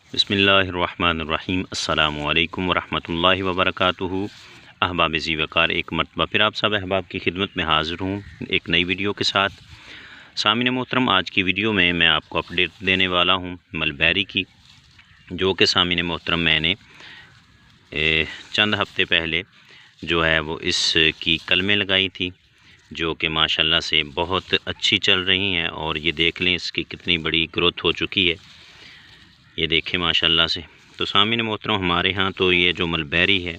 बिस्मिल्लाहिर्रहमानिर्रहीम अस्सलामुअलैकुम वरहमतुल्लाहि वबरकातुहू। अहबाब ज़ी वक़ार एक मरतबा फिर आप सब अहबाब की खिदमत में हाज़िर हूँ एक नई वीडियो के साथ। सामिन मोहतरम, आज की वीडियो में मैं आपको अपडेट देने वाला हूँ मलबेरी की, जो कि सामिन मोहतरम मैंने चंद हफ़्ते पहले जो है वो इसकी कलमें लगाई थी, जो कि माशाल्लाह से बहुत अच्छी चल रही हैं। और ये देख लें इसकी कितनी बड़ी ग्रोथ हो चुकी है, ये देखें माशाल्लाह से। तो सामिन मोहतरम, हमारे यहाँ तो ये जो मलबेरी है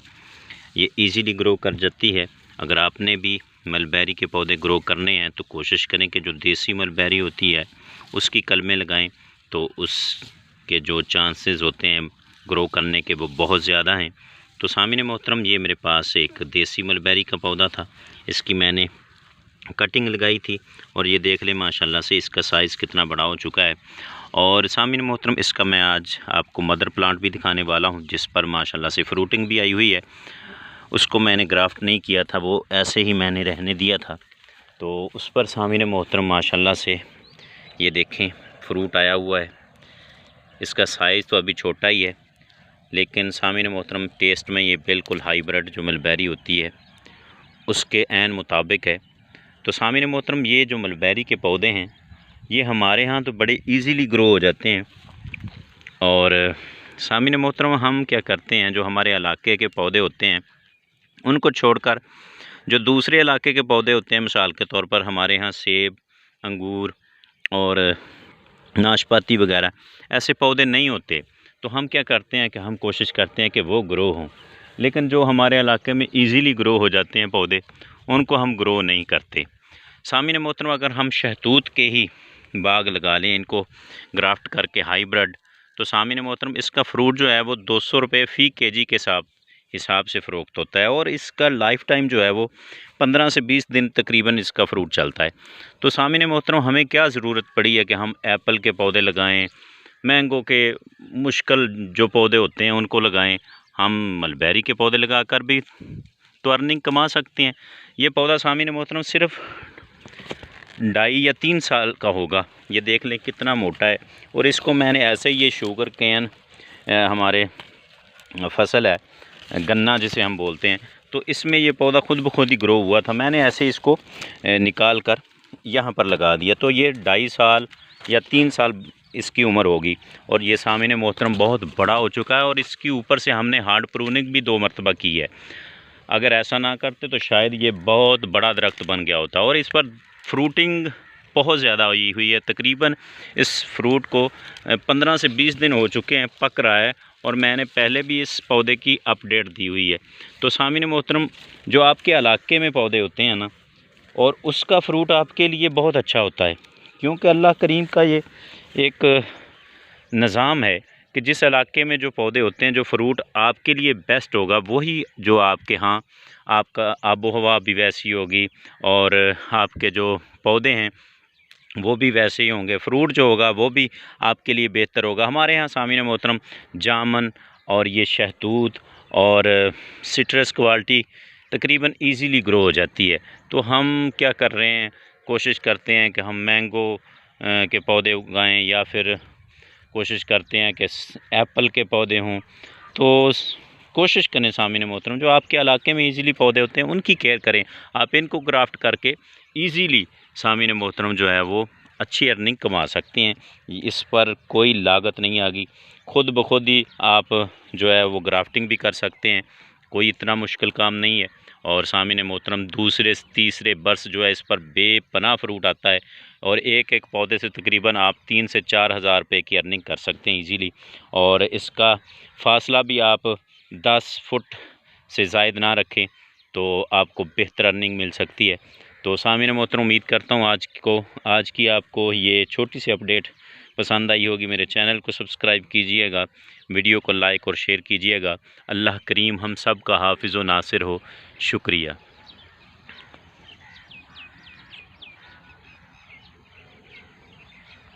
ये इजीली ग्रो कर जाती है। अगर आपने भी मलबेरी के पौधे ग्रो करने हैं तो कोशिश करें कि जो देसी मलबेरी होती है उसकी कलमें लगाएं, तो उसके जो चांसेस होते हैं ग्रो करने के वो बहुत ज़्यादा हैं। तो सामिन मोहतरम, ये मेरे पास एक देसी मलबेरी का पौधा था, इसकी मैंने कटिंग लगाई थी और ये देख लें माशाल्लाह से इसका साइज़ कितना बड़ा हो चुका है। और सामिन मोहतरम, इसका मैं आज आपको मदर प्लांट भी दिखाने वाला हूँ, जिस पर माशाल्लाह से फ्रूटिंग भी आई हुई है। उसको मैंने ग्राफ्ट नहीं किया था, वो ऐसे ही मैंने रहने दिया था। तो उस पर सामिन मोहतरम माशाल्लाह से ये देखें फ्रूट आया हुआ है। इसका साइज़ तो अभी छोटा ही है, लेकिन सामिन मोहतरम टेस्ट में ये बिल्कुल हाइब्रिड जो मलबेरी होती है उसके ऐन मुताबिक है। तो सामिन मोहतरम, ये जो मलबेरी के पौधे हैं ये हमारे यहाँ तो बड़े इजीली ग्रो हो जाते हैं। और सामिन मोहतरम, हम क्या करते हैं, जो हमारे इलाके के पौधे होते हैं उनको छोड़कर जो दूसरे इलाके के पौधे होते हैं, मिसाल के तौर पर हमारे यहाँ सेब, अंगूर और नाशपाती वगैरह ऐसे पौधे नहीं होते, तो हम क्या करते हैं कि हम कोशिश करते हैं कि वो ग्रो हों। लेकिन जो हमारे इलाके में इजीली ग्रो हो जाते हैं पौधे, उनको हम ग्रो नहीं करते। सामिन मोहतरम, अगर हम शहतूत के ही बाग लगा लें इनको ग्राफ्ट करके हाइब्रिड, तो सामिन मोहतरम इसका फ्रूट जो है वो 200 रुपये फ़ी केजी के हिसाब से फ़रोख्त होता है। और इसका लाइफ टाइम जो है वो 15 से 20 दिन तकरीबन इसका फ्रूट चलता है। तो सामिन मोहतरम, हमें क्या ज़रूरत पड़ी है कि हम एप्पल के पौधे लगाएं, मैंगो के मुश्किल जो पौधे होते हैं उनको लगाएं। हम मलबेरी के पौधे लगा कर भी तो अर्निंग कमा सकते हैं। ये पौधा सामिन मोहतरम सिर्फ 2.5 या 3 साल का होगा, ये देख लें कितना मोटा है। और इसको मैंने ऐसे ही, ये शुगर कैन हमारे फसल है, गन्ना जिसे हम बोलते हैं, तो इसमें ये पौधा खुद ब खुद ही ग्रो हुआ था। मैंने ऐसे इसको निकाल कर यहाँ पर लगा दिया, तो ये 2.5 साल या 3 साल इसकी उम्र होगी। और ये सामिन मोहतरम बहुत बड़ा हो चुका है। और इसके ऊपर से हमने हार्ड प्रूनिंग भी 2 मरतबा की है। अगर ऐसा ना करते तो शायद ये बहुत बड़ा दरख्त बन गया होता। और इस पर फ्रूटिंग बहुत ज़्यादा हुई है, तकरीबन इस फ्रूट को 15 से 20 दिन हो चुके हैं, पक रहा है। और मैंने पहले भी इस पौधे की अपडेट दी हुई है। तो सामिन मोहतरम, जो आपके इलाके में पौधे होते हैं ना, और उसका फ्रूट आपके लिए बहुत अच्छा होता है, क्योंकि अल्लाह करीम का ये एक निज़ाम है कि जिस इलाके में जो पौधे होते हैं, जो फ्रूट आपके लिए बेस्ट होगा वही जो आपके यहाँ आपका आबो हवा भी वैसी होगी और आपके जो पौधे हैं वो भी वैसे ही होंगे, फ्रूट जो होगा वो भी आपके लिए बेहतर होगा। हमारे यहाँ सामिन मोहतरम जामन और ये शहतूत और सिट्रस क्वालिटी तकरीबन इजीली ग्रो हो जाती है। तो हम क्या कर रहे हैं, कोशिश करते हैं कि हम मैंगो के पौधे उगाएं, या फिर कोशिश करते हैं कि एप्पल के पौधे हों। तो कोशिश करें सामिन मोहतरम, जो आपके इलाके में इजीली पौधे होते हैं उनकी केयर करें। आप इनको ग्राफ्ट करके इजीली सामिन मोहतरम जो है वो अच्छी अर्निंग कमा सकते हैं। इस पर कोई लागत नहीं आगी, खुद ब खुद ही आप जो है वो ग्राफ्टिंग भी कर सकते हैं, कोई इतना मुश्किल काम नहीं है। और सामिन मोहतरम, दूसरे तीसरे बरस जो है इस पर बेपनाह फ्रूट आता है। और एक एक पौधे से तकरीबन आप 3 से 4 हज़ार रुपये की अर्निंग कर सकते हैं इजीली। और इसका फासला भी आप 10 फुट से ज़ायद ना रखें तो आपको बेहतर अर्निंग मिल सकती है। तो सामिन मोहतरम, उम्मीद करता हूँ आज की आपको ये छोटी सी अपडेट पसंद आई होगी। मेरे चैनल को सब्सक्राइब कीजिएगा, वीडियो को लाइक और शेयर कीजिएगा। अल्लाह करीम हम सब का हाफिज़ व नासिर हो। शुक्रिया।